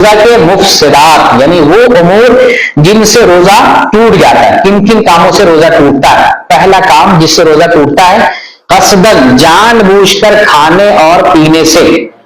روزہ کے مفسدات یعنی وہ امور جن سے روزہ ٹوٹ جاتا ہے. کن کن کاموں سے روزہ ٹوٹتا ہے؟ پہلا کام جس سے روزہ ٹوٹتا ہے قصدن، جان بوجھ کر کھانے اور پینے سے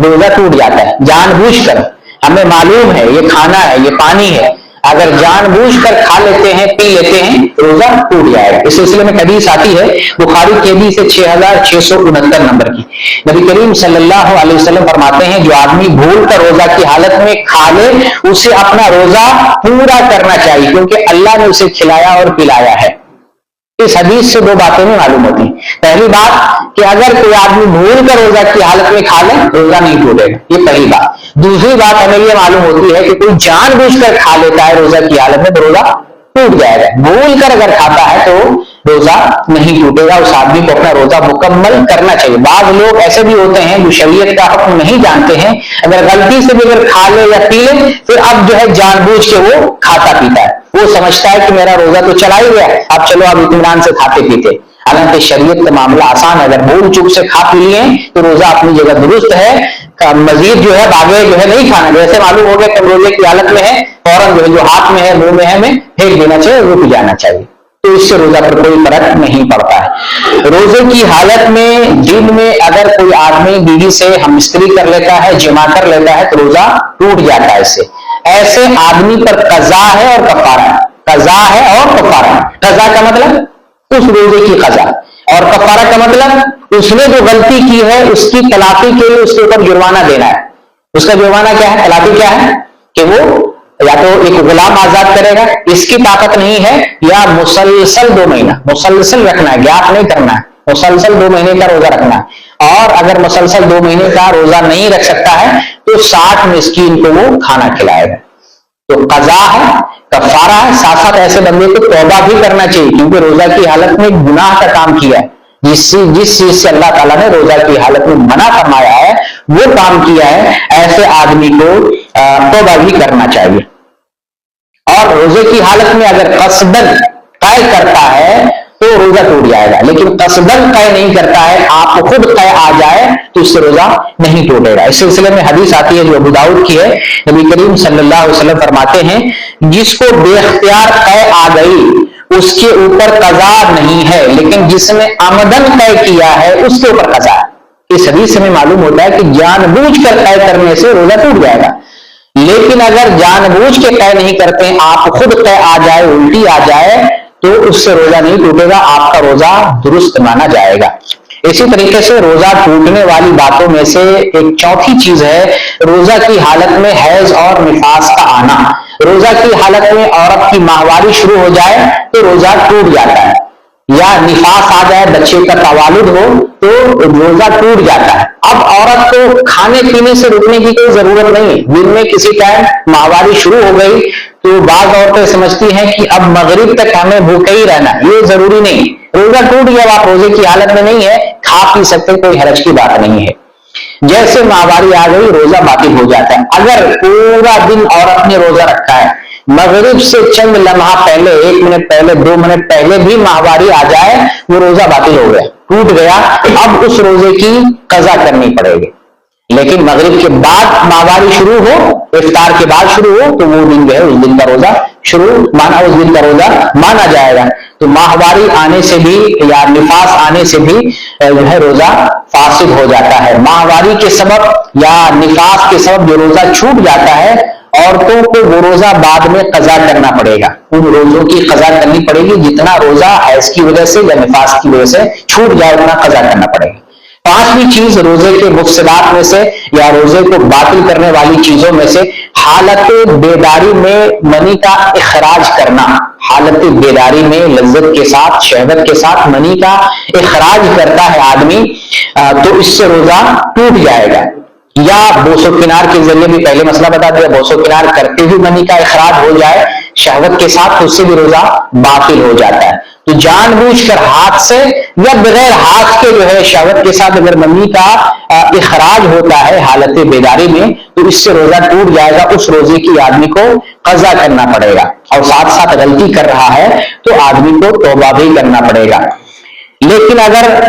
روزہ ٹوٹ جاتا ہے. جان بوجھ کر، ہمیں معلوم ہے یہ کھانا ہے یہ پانی ہے، اگر جان بوجھ کر کھا لیتے ہیں پی لیتے ہیں روزہ ٹوٹ جائے گا. اس سلسلے میں حدیث آتی ہے بخاری کی حدیث ہے 6669 نمبر کی. نبی کریم صلی اللہ علیہ وسلم فرماتے ہیں جو آدمی بھول کر روزہ کی حالت میں کھا لے اسے اپنا روزہ پورا کرنا چاہیے کیونکہ اللہ نے اسے کھلایا اور پلایا ہے. اس حدیث سے دو باتیں نہیں معلوم ہوتی. پہلی بات کہ اگر کوئی آدمی بھول کر روزہ کی حالت میں کھا لے روزہ نہیں ٹوٹے گا، یہ پہلی بات. دوسری بات ہمیں یہ معلوم ہوتی ہے کہ کوئی جان بوجھ کر کھا لیتا ہے روزہ کی حالت میں تو روزہ ٹوٹ جائے گا. بھول کر اگر کھاتا ہے تو روزہ نہیں ٹوٹے گا. اس آدمی کو اپنا روزہ مکمل کرنا چاہیے. بعض لوگ ایسے بھی ہوتے ہیں جو شریعت کا حکم نہیں جانتے ہیں، اگر غلطی سے بھی اگر کھا لے یا پی لے پھر اب جو ہے جان بوجھ کے وہ کھاتا پیتا ہے. وہ سمجھتا ہے کہ میرا روزہ تو چلا ہی گیا، اب چلو اب اطمینان سے کھاتے پیتے. حالانکہ شریعت کا معاملہ آسان ہے. اگر بھول چوک سے کھا پی لیے تو روزہ اپنی جگہ درست ہے. مزید جو ہے آگے جو ہے نہیں کھانا. جیسے معلوم ہو گیا کہ روزے کی حالت میں ہے فوراً جو ہے جو ہاتھ میں ہے منہ میں ہے ہمیں پھینک دینا چاہیے، رک جانا چاہیے. تو اس سے روزہ پر کوئی فرق نہیں پڑتا ہے. روزے کی حالت میں دن میں اگر کوئی آدمی بیوی سے ہم مستری کر لیتا ہے، جمع کر لیتا ہے تو روزہ ٹوٹ جاتا ہے. اس سے ایسے آدمی پر قضا ہے اور کفارہ ہے. قضا ہے اور کفارہ ہے. قضا کا مطلب اس روزے کی قضا اور کفارہ کا مطلب اس نے جو غلطی کی ہے اس کی تلافی کے لیے اس کے اوپر جرمانہ دینا ہے. اس کا جرمانہ کیا ہے؟ تلافی کیا ہے کہ وہ یا تو ایک غلام آزاد کرے گا، اس کی طاقت نہیں ہے، یا مسلسل 2 مہینہ مسلسل رکھنا ہے، گیپ نہیں کرنا ہے، مسلسل 2 مہینے کا روزہ رکھنا ہے. اور اگر مسلسل 2 مہینے کا روزہ نہیں رکھ سکتا ہے تو 60 مسکین کو وہ کھانا کھلائے گا. تو قضا ہے، کفارہ ہے. ساتھ ساتھ ایسے بندے کو توبہ بھی کرنا چاہیے کیونکہ روزہ کی حالت میں گناہ کا کام کیا ہے. جس چیز سے اللہ تعالیٰ نے روزہ کی حالت میں منع فرمایا ہے وہ کام کیا ہے، ایسے آدمی کو توبہ بھی کرنا چاہیے. اور روزے کی حالت میں اگر قصدن قے کرتا ہے تو روزہ ٹوٹ جائے گا. لیکن قصدن قے نہیں کرتا ہے، آپ کو خود قے آ جائے تو اس سے روزہ نہیں ٹوٹے گا. اس سلسلے میں حدیث آتی ہے جو ابو داؤد کی ہے. نبی کریم صلی اللہ علیہ وسلم فرماتے ہیں جس کو بے اختیار قے آ گئی اس کے اوپر قضا نہیں ہے، لیکن جس نے عمدن قے کیا ہے اس کے اوپر قضا ہے. اس حدیث سے ہمیں معلوم ہوتا ہے کہ جان بوجھ کر قے کرنے سے روزہ ٹوٹ جائے گا. لیکن اگر جان بوجھ کے قے نہیں کرتے، آپ خود قے آ جائے، الٹی آ جائے تو اس سے روزہ نہیں ٹوٹے گا، آپ کا روزہ درست مانا جائے گا. اسی طریقے سے روزہ ٹوٹنے والی باتوں میں سے ایک چوتھی چیز ہے روزہ کی حالت میں حیض اور نفاس کا آنا. روزہ کی حالت میں عورت کی ماہواری شروع ہو جائے تو روزہ ٹوٹ جاتا ہے، یا نفاس آ جائے بچے کا تولد ہو تو روزہ ٹوٹ جاتا ہے. اب عورت کو کھانے پینے سے رکنے کی کوئی ضرورت نہیں. دن میں کسی ٹائم ماہواری شروع ہو گئی تو بعض عورتیں سمجھتی ہیں کہ اب مغرب تک ہمیں بھوکے ہی رہنا، یہ ضروری نہیں. روزہ ٹوٹ گیا، آپ روزے کی حالت میں نہیں ہے، کھا پی سکتے، کوئی حرج کی بات نہیں ہے. جیسے ماہواری آ گئی روزہ باطل ہو جاتا ہے. اگر پورا دن عورت نے روزہ رکھا ہے، مغرب سے چند لمحہ پہلے 1 منٹ پہلے 2 منٹ پہلے بھی ماہواری آ جائے وہ روزہ باطل ہو گیا، ٹوٹ گیا. اب اس روزے کی قضا کرنی پڑے گی. لیکن مغرب کے بعد ماہواری شروع ہو، افطار کے بعد شروع ہو تو وہ دن جو ہے اس دن کا روزہ اس دن کا روزہ مانا جائے گا. تو ماہواری آنے سے بھی یا نفاس آنے سے بھی جو ہے روزہ فاسد ہو جاتا ہے. ماہواری کے سبب یا نفاس کے سبب جو روزہ چھوٹ جاتا ہے عورتوں کو وہ روزہ بعد میں قضا کرنا پڑے گا. ان روزوں کی قضا کرنی پڑے گی جتنا روزہ حیض کی وجہ سے یا نفاس کی وجہ سے چھوٹ جائے اتنا قضا کرنا پڑے گا. 5ویں چیز روزے کے مفسدات میں سے یا روزے کو باطل کرنے والی چیزوں میں سے حالت بیداری میں منی کا اخراج کرنا. حالت بیداری میں لذت کے ساتھ شہوت کے ساتھ منی کا اخراج کرتا ہے آدمی تو اس سے روزہ ٹوٹ جائے گا. یا بوس و کنار کے ذریعے بھی پہلے مسئلہ بتا دیا، بوس و کنار کرتے ہوئے منی کا اخراج ہو جائے شہوت کے ساتھ تو اس سے بھی روزہ باطل ہو جاتا ہے. تو جان بوجھ کر ہاتھ سے یا بغیر ہاتھ کے جو ہے شہوت کے ساتھ اگر منی کا اخراج ہوتا ہے حالت بیداری میں تو اس سے روزہ ٹوٹ جائے گا. اس روزے کی آدمی کو قضا کرنا پڑے گا. اور ساتھ ساتھ غلطی کر رہا ہے تو آدمی کو توبہ بھی کرنا پڑے گا. لیکن اگر